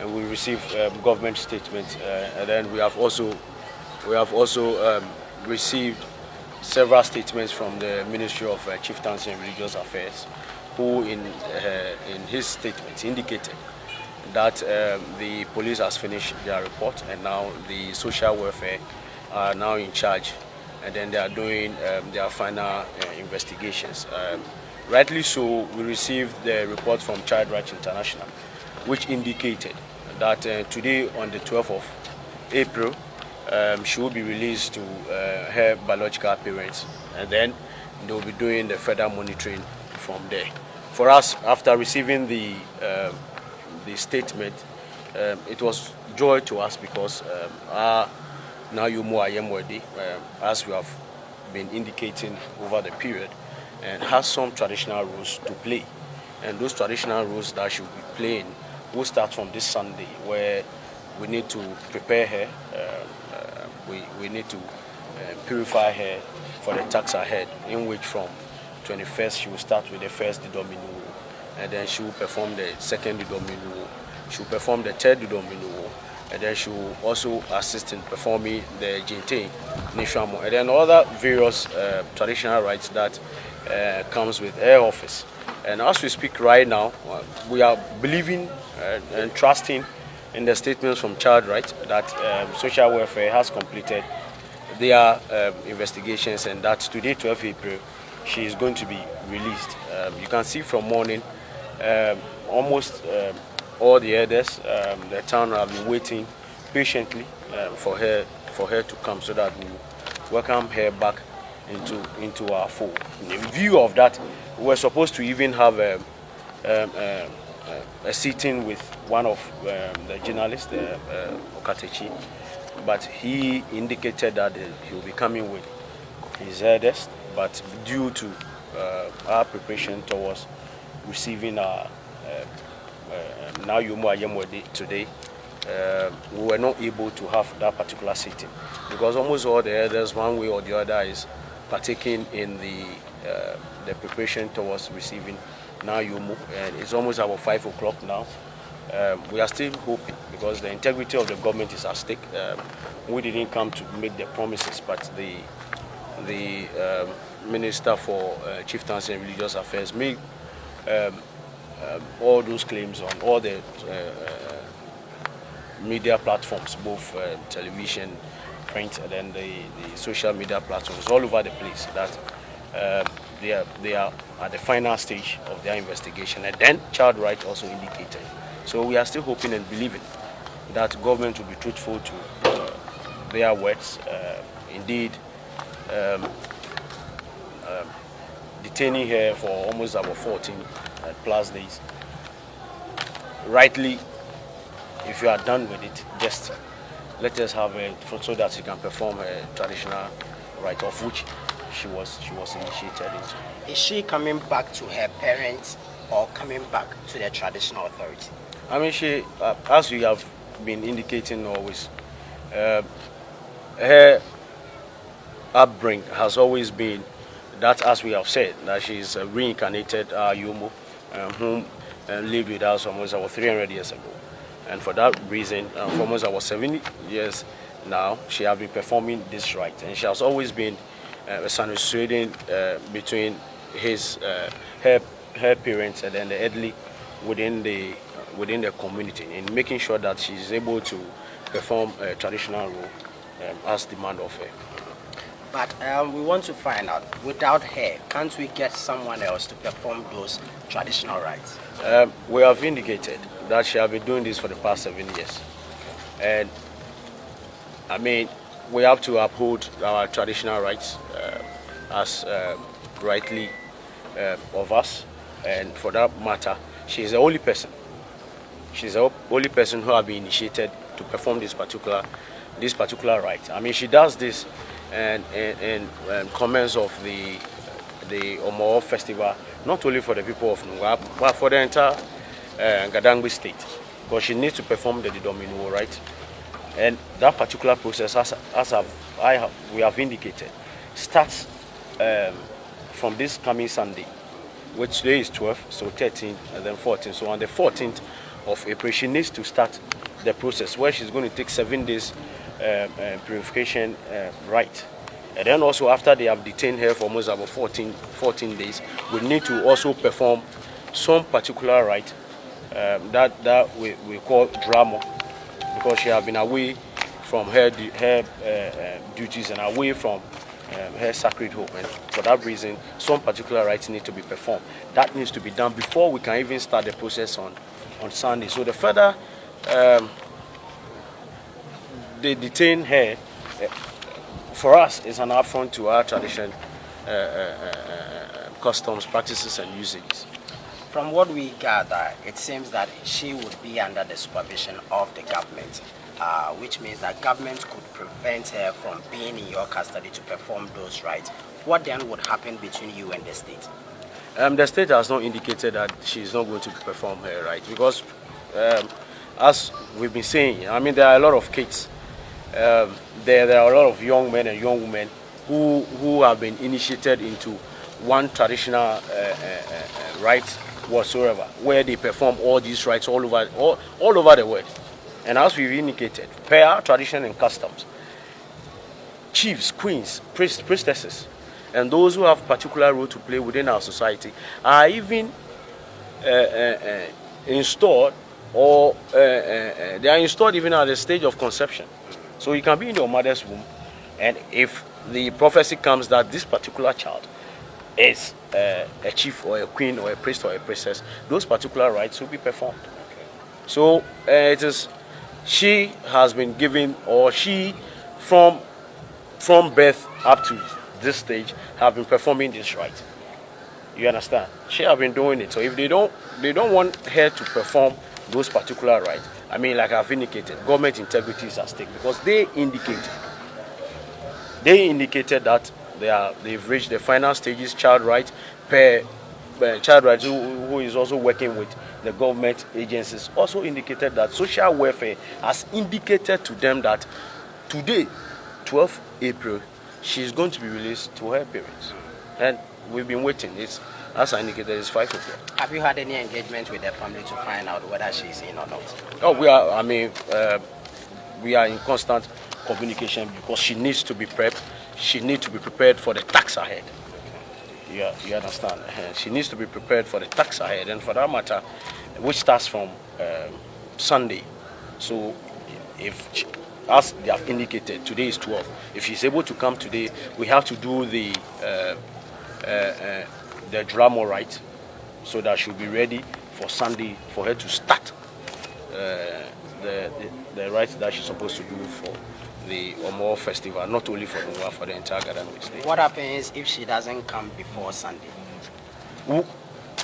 and we receive government statements, and then we have also received several statements from the Ministry of Chieftaincy and Religious Affairs, who in his statements indicated that the police has finished their report, and now the social welfare are now in charge, and then they are doing their final investigations. Rightly so, we received the report from Child Rights International, which indicated that today, on the 12th of April, she will be released to her biological parents, and then they will be doing the further monitoring from there. For us, after receiving the statement, it was joy to us because our Ayemoede, as we have been indicating over the period, and has some traditional roles to play. And those traditional roles that she will be playing will start from this Sunday, where we need to prepare her. We need to purify her for the tax ahead, in which from 21st she will start with the first domino, and then she will perform the second domino, she will perform the third domino, and then she will also assist in performing the Jinte, Nishamo, and then other various traditional rites that comes with her office. And as we speak right now, we are believing and trusting in the statements from Child Rights that social welfare has completed their investigations, and that today, 12 April, she is going to be released. You can see from morning, almost all the elders, the town have been waiting patiently for her to come, so that we welcome her back into our fold. In view of that, we were supposed to even have a sitting with one of the journalists, Okatechi, but he indicated that he will be coming with his eldest, but due to our preparation towards receiving our Ayemoede today, we were not able to have that particular sitting, because almost all the elders, one way or the other, is partaking in the preparation towards receiving Yumu, and it's almost about 5 o'clock now. We are still hoping, because the integrity of the government is at stake. We didn't come to make the promises, but the Minister for Chieftaincy and Religious Affairs made all those claims on all the media platforms, both television, print, and then the social media platforms all over the place, that they are at the final stage of their investigation. And then Child Rights also indicated. So we are still hoping and believing that government will be truthful to their words. Indeed, detaining her for almost about 14 plus days. Rightly, if you are done with it, just let us have it so that she can perform a traditional rite, of which she was initiated into. Is she coming back to her parents or coming back to the traditional authority? I mean, she, as we have been indicating always, her upbringing has always been that, as we have said, that she is a reincarnated Yomo, whom lived with us almost about 300 years ago. And for that reason, for almost about 70 years now, she has been performing this rite. And she has always been a sinusoiding between her parents and then the elderly within the community, in making sure that she is able to perform a traditional role as demand of her. But we want to find out, without her, can't we get someone else to perform those traditional rites? We have indicated that she has been doing this for the past 7 years. And I mean, we have to uphold our traditional rights as rightly of us. And for that matter, she is the only person. She's the only person who has been initiated to perform this particular rite. I mean, she does this and comments of the Omo festival, not only for the people of Nungwa, but for the entire Gadangbe state, because she needs to perform the domino, right? And that particular process, we have indicated, starts from this coming Sunday, which today is 12th, so 13th, and then 14th. So on the 14th of April, she needs to start the process where she's going to take 7 days purification rite. And then also after they have detained her for almost about 14 days, we need to also perform some particular rite that we call drama, because she has been away from her duties and away from her sacred home, and for that reason some particular rites need to be performed. That needs to be done before we can even start the process on Sunday. So the further they detain her, for us is an affront to our tradition, customs, practices and usages. From what we gather, it seems that she would be under the supervision of the government, which means that government could prevent her from being in your custody to perform those rites. What then would happen between you and the state? The state has not indicated that she is not going to perform her rites, because as we've been saying, I mean, there are a lot of kids, there are a lot of young men and young women who have been initiated into one traditional rite whatsoever, where they perform all these rites all over the world. And as we've indicated, per our tradition and customs, chiefs, queens, priestesses, and those who have particular role to play within our society are even installed, or they are installed even at the stage of conception. So you can be in your mother's womb, and if the prophecy comes that this particular child is a chief or a queen or a priest or a priestess, those particular rites will be performed. So it is, she has been given, or she from birth up to this stage have been performing this rite. You understand? She have been doing it. So if they don't want her to perform those particular rites, I mean, like I've indicated, government integrity is at stake, because they indicated that they've reached the final stages. Child rights, child rights who is also working with the government agencies, also indicated that social welfare has indicated to them that today, 12th April, she's going to be released to her parents. And we've been waiting. It's, as I indicated, it's 5 o'clock. Have you had any engagement with the family to find out whether she's in or not? Oh, we are. I mean, we are in constant communication, because she needs to be prepped. She needs to be prepared for the tax ahead. Yeah, you understand? She needs to be prepared for the tax ahead, and for that matter, which starts from Sunday. So, as they have indicated, today is 12. If she's able to come today, we have to do the drama right, so that she'll be ready for Sunday for her to start the rites that she's supposed to do for the Omo festival, not only for the for the entire Garden State. What happens if she doesn't come before Sunday?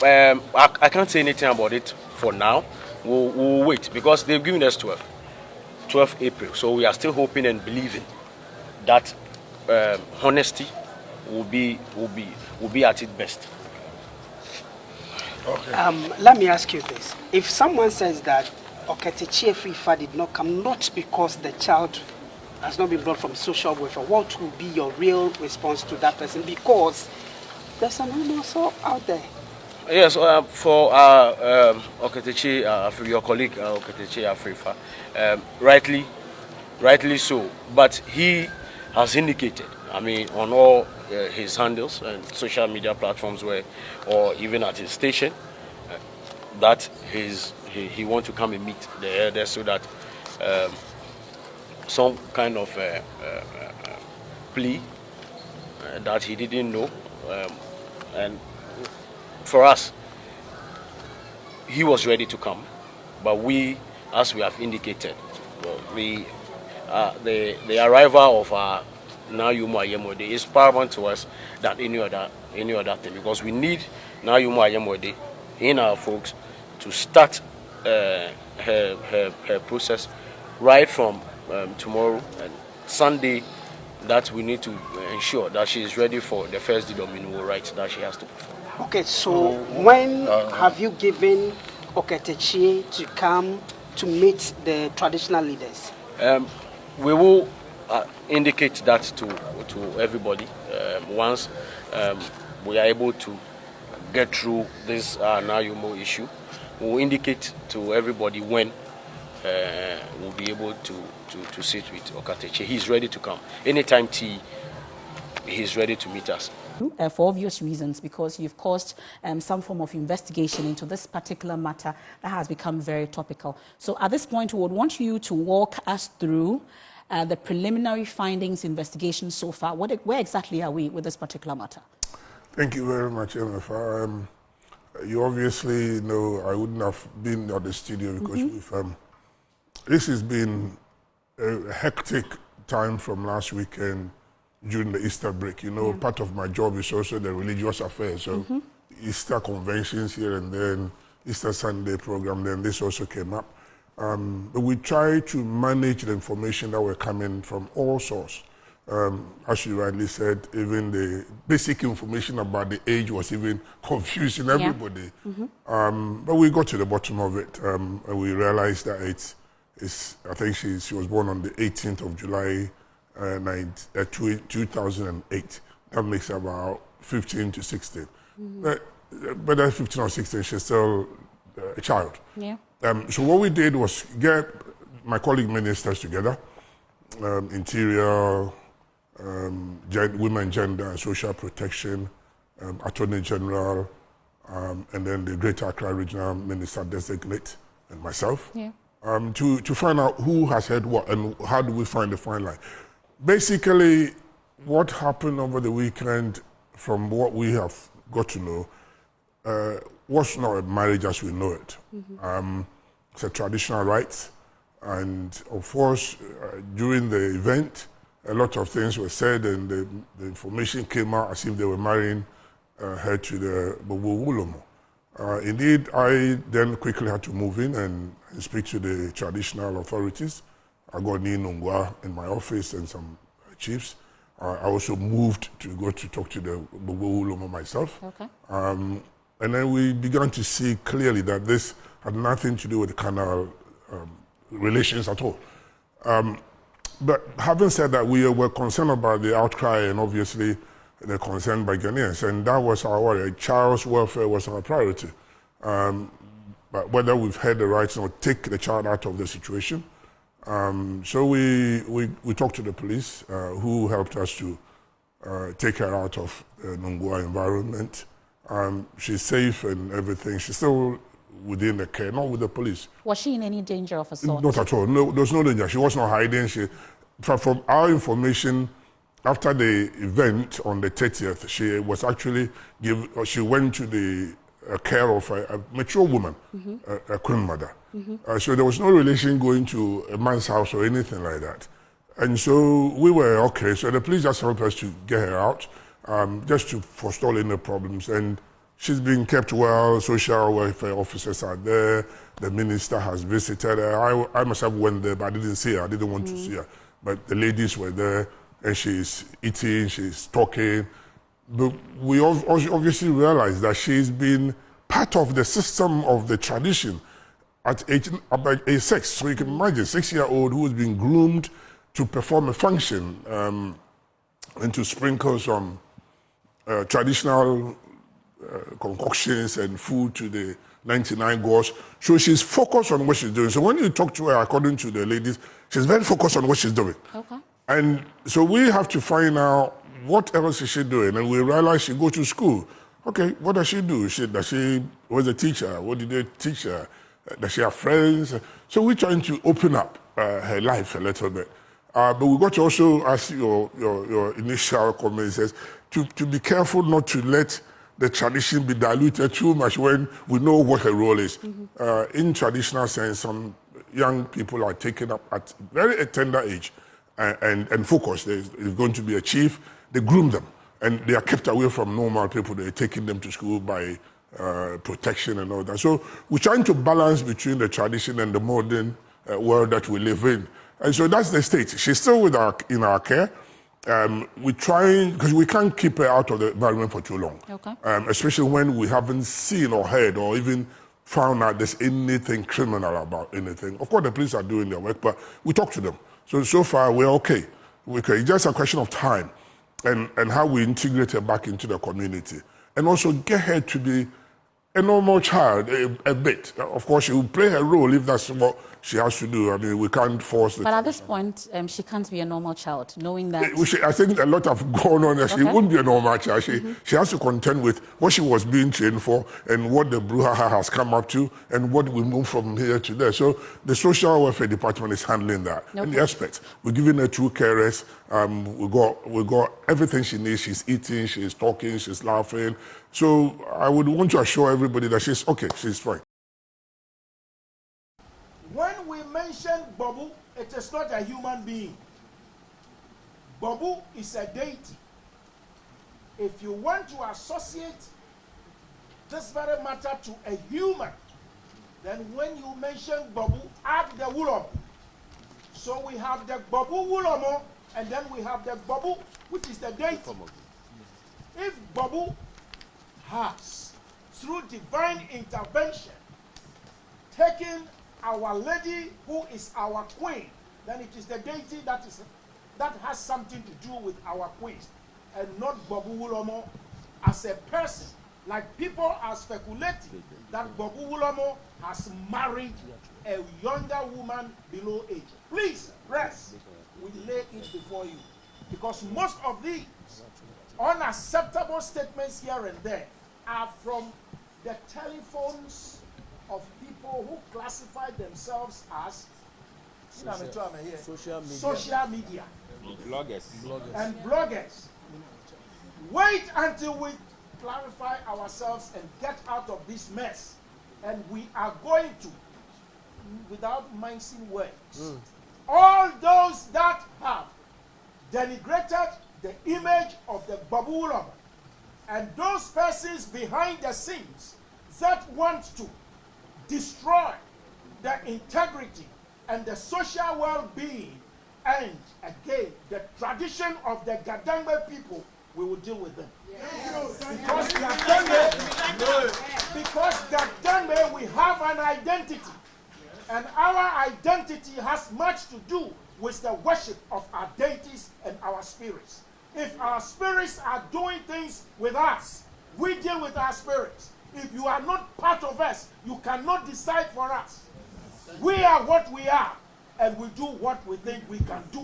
I can't say anything about it for now. We'll wait, because they've given us 12th April. So we are still hoping and believing that honesty will be at its best. Okay. Let me ask you this: if someone says that Oketechi Efrifa did not come, not because the child has not been brought from social welfare, what will be your real response to that person? Because there's some rumors out there. Yes, for Oketechi, your colleague Oketechi Efrifa, rightly so. But he has indicated, I mean, on all his handles and social media platforms, or even at his station, that he wants to come and meet the elders, so that some kind of plea that he didn't know, and for us, he was ready to come, but we, as we have indicated, the arrival of our Nayumo Ayemoede is paramount to us than any other thing, because we need Nayumo Ayemoede in our folks to start her process right from tomorrow and Sunday. That we need to ensure that she is ready for the first domino rites that she has to perform. Okay, so when have you given Oketechi to come to meet the traditional leaders? We will indicate that to everybody once we are able to get through this Nayumo issue. we'll indicate to everybody when we'll be able to sit with Okateche. He's ready to come. Anytime he's ready to meet us. For obvious reasons, because you've caused some form of investigation into this particular matter that has become very topical. So at this point, we would want you to walk us through the preliminary findings, investigation so far. Where exactly are we with this particular matter? Thank you very much, MFR. You obviously know I wouldn't have been at the studio because this has been a hectic time from last weekend during the Easter break. You know, part of my job is also the religious affairs. So Easter conventions here and then, Easter Sunday program, then this also came up. But we try to manage the information that were coming from all sources. As you rightly said, even the basic information about the age was even confusing everybody. But we got to the bottom of it, and we realized that I think she was born on the 18th of July, 2008. That makes about 15 to 16. But at 15 or 16, she's still a child. Yeah. So what we did was get my colleague ministers together, Interior, Women, Gender and Social Protection, Attorney General, and then the Greater Accra Regional Minister Designate, and myself, to find out who has heard what and how do we find the fine line. Basically, what happened over the weekend, from what we have got to know, was not a marriage as we know it. It's a traditional rite, and of course, during the event, a lot of things were said, and the information came out as if they were marrying her to the Gborbu. Indeed, I then quickly had to move in and speak to the traditional authorities. I got Nungwa in my office and some chiefs. I also moved to go to talk to the Gborbu myself. Okay. And then we began to see clearly that this had nothing to do with the canal relations at all. But having said that, we were concerned about the outcry and obviously the concern by Ghanaians, and that was our worry. Child's welfare was our priority. But whether we've had the right to take the child out of the situation. So we talked to the police who helped us to take her out of the Nungwa environment. She's safe and everything. She's still within the care, not with the police. Was she in any danger of assault? Not at all. No, there was no danger. She was not hiding. From our information, after the event on the 30th, she was actually she went to the care of a mature woman, a queen mother. So there was no relation going to a man's house or anything like that. And so we were okay. So the police just helped us to get her out, just to forestall any problems. And she's being kept well. Social welfare officers are there. The minister has visited her. I myself went there, but I didn't see her. I didn't want to see her. But the ladies were there, and she's eating, she's talking. But we obviously realized that she's been part of the system of the tradition at about age 6. So you can imagine, 6-year-old who has been groomed to perform a function and to sprinkle some traditional concoctions and food to the 99 gods. So she's focused on what she's doing. So when you talk to her, according to the ladies, she's very focused on what she's doing. Okay. And so we have to find out what else is she doing. And we realize she goes to school. Okay, what does she do? Does she was a teacher? What did they teach her? Does she have friends? So we're trying to open up her life a little bit. But we got to also, as your initial comment says, to be careful not to let the tradition be diluted too much when we know what her role is. In traditional sense, some young people are taken up at very tender age and focused. There's going to be a chief. They groom them, and they are kept away from normal people. They're taking them to school by protection and all that. So we're trying to balance between the tradition and the modern world that we live in. And so that's the state. She's still in our care. We're trying, because we can't keep her out of the environment for too long. Okay. Especially when we haven't seen or heard or even found out there's anything criminal about anything. Of course, the police are doing their work, but we talk to them. So far, we're okay. It's just a question of time and how we integrate her back into the community. And also get her to be a normal child, a bit. Of course, she will play her role if that's what she has to do. I mean, we can't force it. But at this point, she can't be a normal child, knowing that... I think a lot have gone on. She won't be a normal child. She has to contend with what she was being trained for and what the brouhaha has come up to and what we move from here to there. So the social welfare department is handling that. Okay. And the experts, we're giving her 2 carers. We got everything she needs. She's eating, she's talking, she's laughing. So I would want to assure everybody that she's okay, she's fine. When we mention Gborbu, it is not a human being. Gborbu is a deity. If you want to associate this very matter to a human, then when you mention Gborbu, add the Wulomo. So we have the Gborbu Wulomo, and then we have the Gborbu, which is the deity. If Gborbu has, through divine intervention, taken our lady who is our queen, then it is the deity that has something to do with our queens, and not Gborbu Wulomo as a person. Like people are speculating that Gborbu Wulomo has married a younger woman below age. Please rest. We lay it before you, because most of these unacceptable statements here and there are from the telephones of people who classify themselves as social media and bloggers. Wait until we clarify ourselves and get out of this mess, and we are going to, without mincing words, all those that have denigrated the image of the Gborbu Wulomo and those persons behind the scenes that want to destroy the integrity and the social well-being and, again, the tradition of the Gadangbe people, we will deal with them. Because Gadangbe, we have an identity, and our identity has much to do with the worship of our deities and our spirits. If our spirits are doing things with us, we deal with our spirits. If you are not part of us, you cannot decide for us. We are what we are, and we do what we think we can do.